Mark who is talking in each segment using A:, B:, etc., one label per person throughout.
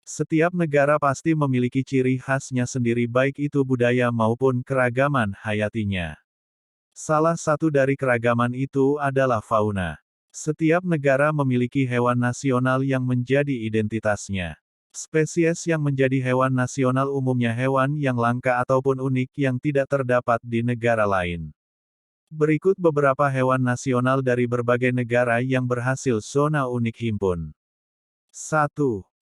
A: Setiap negara pasti memiliki ciri khasnya sendiri baik itu budaya maupun keragaman hayatinya. Salah satu dari keragaman itu adalah fauna. Setiap negara memiliki hewan nasional yang menjadi identitasnya. Spesies yang menjadi hewan nasional umumnya hewan yang langka ataupun unik yang tidak terdapat di negara lain. Berikut beberapa hewan nasional dari berbagai negara yang berhasil zona unik himpun. 1.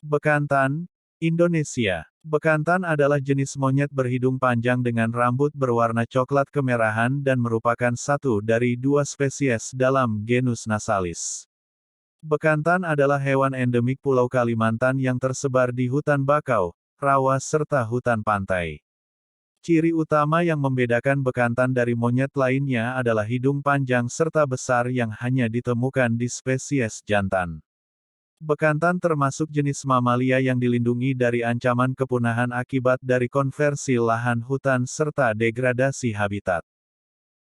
A: Bekantan, Indonesia. Bekantan adalah jenis monyet berhidung panjang dengan rambut berwarna coklat kemerahan dan merupakan satu dari dua spesies dalam genus Nasalis. Bekantan adalah hewan endemik Pulau Kalimantan yang tersebar di hutan bakau, rawa serta hutan pantai. Ciri utama yang membedakan bekantan dari monyet lainnya adalah hidung panjang serta besar yang hanya ditemukan di spesies jantan. Bekantan termasuk jenis mamalia yang dilindungi dari ancaman kepunahan akibat dari konversi lahan hutan serta degradasi habitat.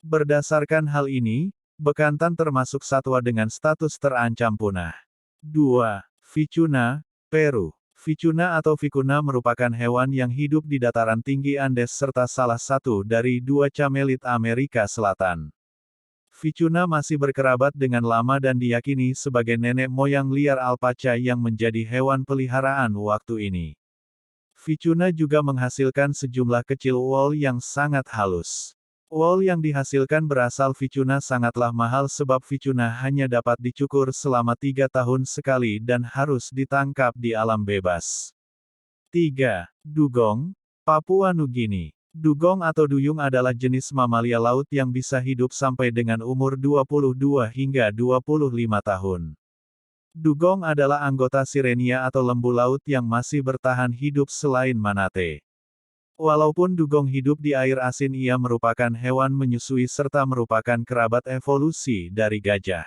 A: Berdasarkan hal ini, bekantan termasuk satwa dengan status terancam punah. 2. Vicuna, Peru. Vicuna atau vicuna merupakan hewan yang hidup di dataran tinggi Andes serta salah satu dari dua camelit Amerika Selatan. Vicuna masih berkerabat dengan lama dan diyakini sebagai nenek moyang liar alpaca yang menjadi hewan peliharaan waktu ini. Vicuna juga menghasilkan sejumlah kecil uol yang sangat halus. Uol yang dihasilkan berasal vicuna sangatlah mahal sebab vicuna hanya dapat dicukur selama 3 tahun sekali dan harus ditangkap di alam bebas. 3. Dugong, Papua Nugini. Dugong atau duyung adalah jenis mamalia laut yang bisa hidup sampai dengan umur 22 hingga 25 tahun. Dugong adalah anggota Sirenia atau lembu laut yang masih bertahan hidup selain manatee. Walaupun dugong hidup di air asin, ia merupakan hewan menyusui serta merupakan kerabat evolusi dari gajah.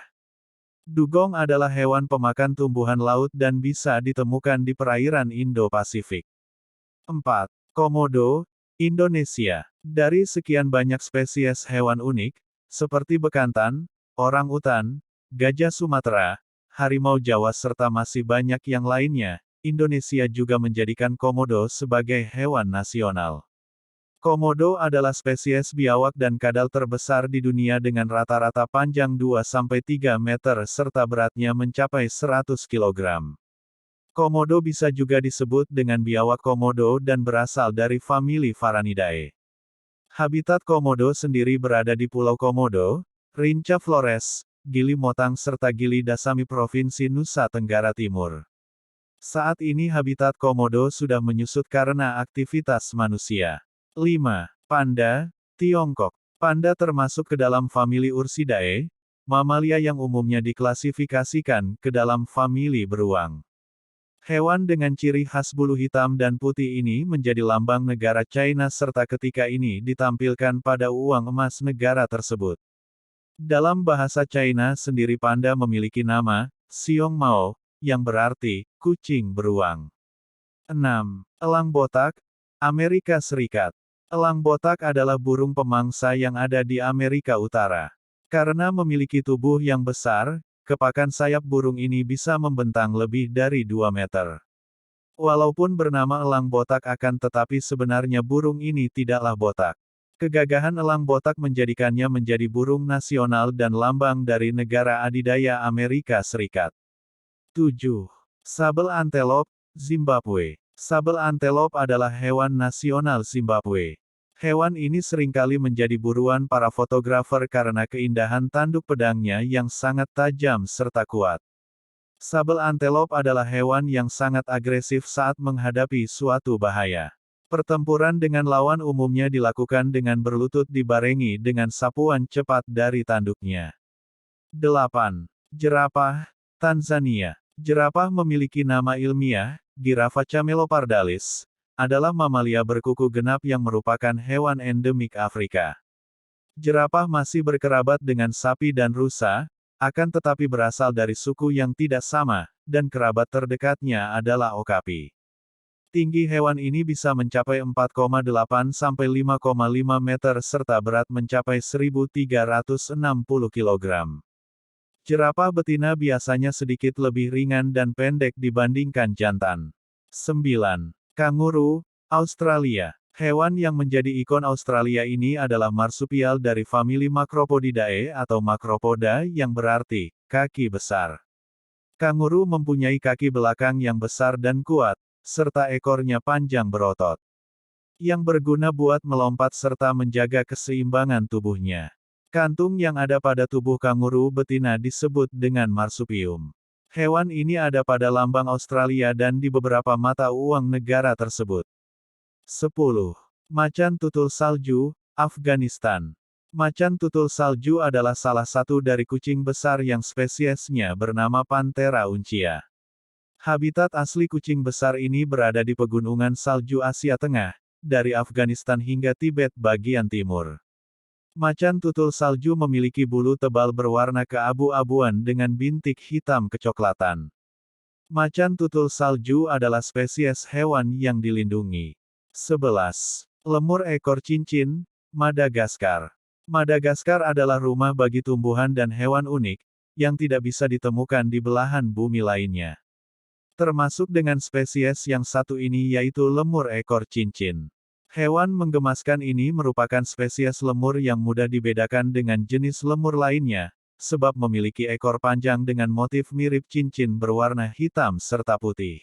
A: Dugong adalah hewan pemakan tumbuhan laut dan bisa ditemukan di perairan Indo-Pasifik. 4. Komodo, Indonesia. Dari sekian banyak spesies hewan unik, seperti bekantan, orang utan, gajah Sumatera, harimau Jawa serta masih banyak yang lainnya, Indonesia juga menjadikan komodo sebagai hewan nasional. Komodo adalah spesies biawak dan kadal terbesar di dunia dengan rata-rata panjang 2-3 meter serta beratnya mencapai 100 kg. Komodo bisa juga disebut dengan biawak komodo dan berasal dari famili Varanidae. Habitat komodo sendiri berada di Pulau Komodo, Rinca Flores, Gili Motang serta Gili Dasami Provinsi Nusa Tenggara Timur. Saat ini habitat komodo sudah menyusut karena aktivitas manusia. 5. Panda, Tiongkok. Panda termasuk ke dalam famili Ursidae, mamalia yang umumnya diklasifikasikan ke dalam famili beruang. Hewan dengan ciri khas bulu hitam dan putih ini menjadi lambang negara China serta ketika ini ditampilkan pada uang emas negara tersebut. Dalam bahasa China sendiri panda memiliki nama, Xiong Mao, yang berarti, kucing beruang. 6. Elang botak, Amerika Serikat. Elang botak adalah burung pemangsa yang ada di Amerika Utara. Karena memiliki tubuh yang besar, kepakan sayap burung ini bisa membentang lebih dari 2 meter. Walaupun bernama elang botak akan tetapi sebenarnya burung ini tidaklah botak. Kegagahan elang botak menjadikannya menjadi burung nasional dan lambang dari negara adidaya Amerika Serikat. 7. Sabel antelop, Zimbabwe. Sabel antelop adalah hewan nasional Zimbabwe. Hewan ini seringkali menjadi buruan para fotografer karena keindahan tanduk pedangnya yang sangat tajam serta kuat. Sabel antelop adalah hewan yang sangat agresif saat menghadapi suatu bahaya. Pertempuran dengan lawan umumnya dilakukan dengan berlutut dibarengi dengan sapuan cepat dari tanduknya. 8. Jerapah, Tanzania. Jerapah memiliki nama ilmiah, Girafa camelopardalis, adalah mamalia berkuku genap yang merupakan hewan endemik Afrika. Jerapah masih berkerabat dengan sapi dan rusa, akan tetapi berasal dari suku yang tidak sama, dan kerabat terdekatnya adalah okapi. Tinggi hewan ini bisa mencapai 4,8 sampai 5,5 meter serta berat mencapai 1.360 kg. Jerapah betina biasanya sedikit lebih ringan dan pendek dibandingkan jantan. 9. Kanguru, Australia. Hewan yang menjadi ikon Australia ini adalah marsupial dari famili Macropodidae atau Macropoda yang berarti, kaki besar. Kanguru mempunyai kaki belakang yang besar dan kuat, serta ekornya panjang berotot. Yang berguna buat melompat serta menjaga keseimbangan tubuhnya. Kantung yang ada pada tubuh kanguru betina disebut dengan marsupium. Hewan ini ada pada lambang Australia dan di beberapa mata uang negara tersebut. 10. Macan tutul salju, Afghanistan. Macan tutul salju adalah salah satu dari kucing besar yang spesiesnya bernama Panthera uncia. Habitat asli kucing besar ini berada di pegunungan salju Asia Tengah, dari Afghanistan hingga Tibet bagian timur. Macan tutul salju memiliki bulu tebal berwarna keabu-abuan dengan bintik hitam kecoklatan. Macan tutul salju adalah spesies hewan yang dilindungi. 11. Lemur ekor cincin, Madagaskar. Madagaskar adalah rumah bagi tumbuhan dan hewan unik, yang tidak bisa ditemukan di belahan bumi lainnya. Termasuk dengan spesies yang satu ini yaitu lemur ekor cincin. Hewan menggemaskan ini merupakan spesies lemur yang mudah dibedakan dengan jenis lemur lainnya, sebab memiliki ekor panjang dengan motif mirip cincin berwarna hitam serta putih.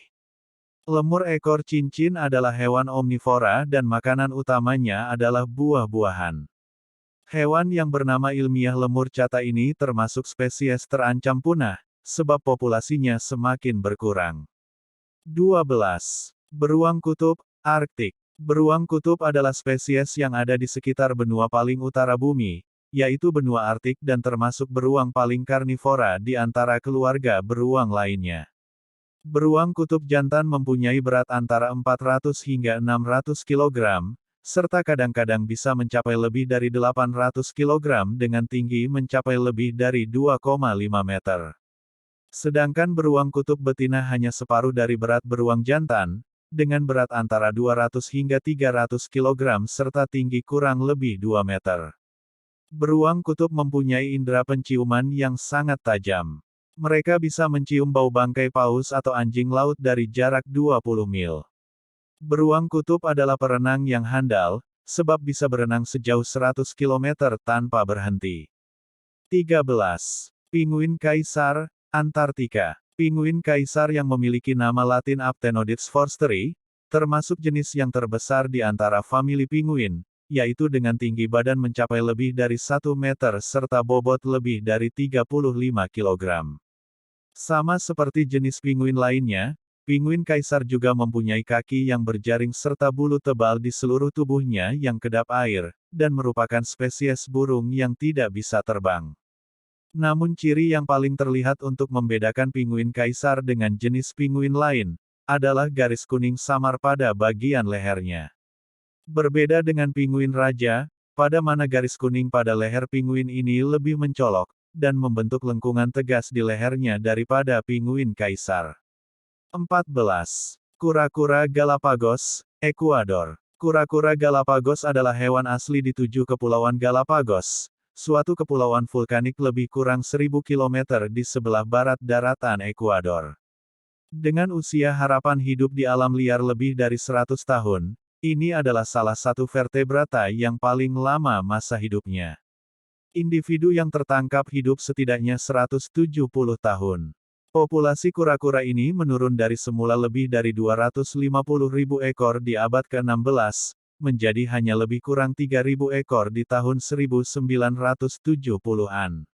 A: Lemur ekor cincin adalah hewan omnivora dan makanan utamanya adalah buah-buahan. Hewan yang bernama ilmiah lemur cata ini termasuk spesies terancam punah, sebab populasinya semakin berkurang. 12. Beruang kutub, Arktik. Beruang kutub adalah spesies yang ada di sekitar benua paling utara bumi, yaitu benua Arktik dan termasuk beruang paling karnivora di antara keluarga beruang lainnya. Beruang kutub jantan mempunyai berat antara 400 hingga 600 kg, serta kadang-kadang bisa mencapai lebih dari 800 kg dengan tinggi mencapai lebih dari 2,5 meter. Sedangkan beruang kutub betina hanya separuh dari berat beruang jantan, dengan berat antara 200 hingga 300 kg serta tinggi kurang lebih 2 meter. Beruang kutub mempunyai indera penciuman yang sangat tajam. Mereka bisa mencium bau bangkai paus atau anjing laut dari jarak 20 mil. Beruang kutub adalah perenang yang handal, sebab bisa berenang sejauh 100 km tanpa berhenti. 13. Pinguin kaisar, Antartika. Pinguin kaisar yang memiliki nama latin Aptenodytes forsteri, termasuk jenis yang terbesar di antara famili pinguin, yaitu dengan tinggi badan mencapai lebih dari 1 meter serta bobot lebih dari 35 kg. Sama seperti jenis pinguin lainnya, pinguin kaisar juga mempunyai kaki yang berjaring serta bulu tebal di seluruh tubuhnya yang kedap air, dan merupakan spesies burung yang tidak bisa terbang. Namun ciri yang paling terlihat untuk membedakan pinguin kaisar dengan jenis pinguin lain, adalah garis kuning samar pada bagian lehernya. Berbeda dengan pinguin raja, pada mana garis kuning pada leher pinguin ini lebih mencolok, dan membentuk lengkungan tegas di lehernya daripada pinguin kaisar. 14. Kura-kura Galapagos, Ekuador. Kura-kura Galapagos adalah hewan asli di 7 kepulauan Galapagos, suatu kepulauan vulkanik lebih kurang 1000 km di sebelah barat daratan Ekuador. Dengan usia harapan hidup di alam liar lebih dari 100 tahun, ini adalah salah satu vertebrata yang paling lama masa hidupnya. Individu yang tertangkap hidup setidaknya 170 tahun. Populasi kura-kura ini menurun dari semula lebih dari 250.000 ekor di abad ke-16, menjadi hanya lebih kurang 3.000 ekor di tahun 1970-an.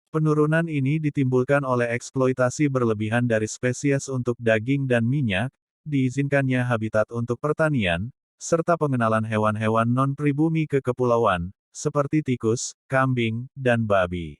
A: Penurunan ini ditimbulkan oleh eksploitasi berlebihan dari spesies untuk daging dan minyak, diizinkannya habitat untuk pertanian, serta pengenalan hewan-hewan non-pribumi ke kepulauan, seperti tikus, kambing, dan babi.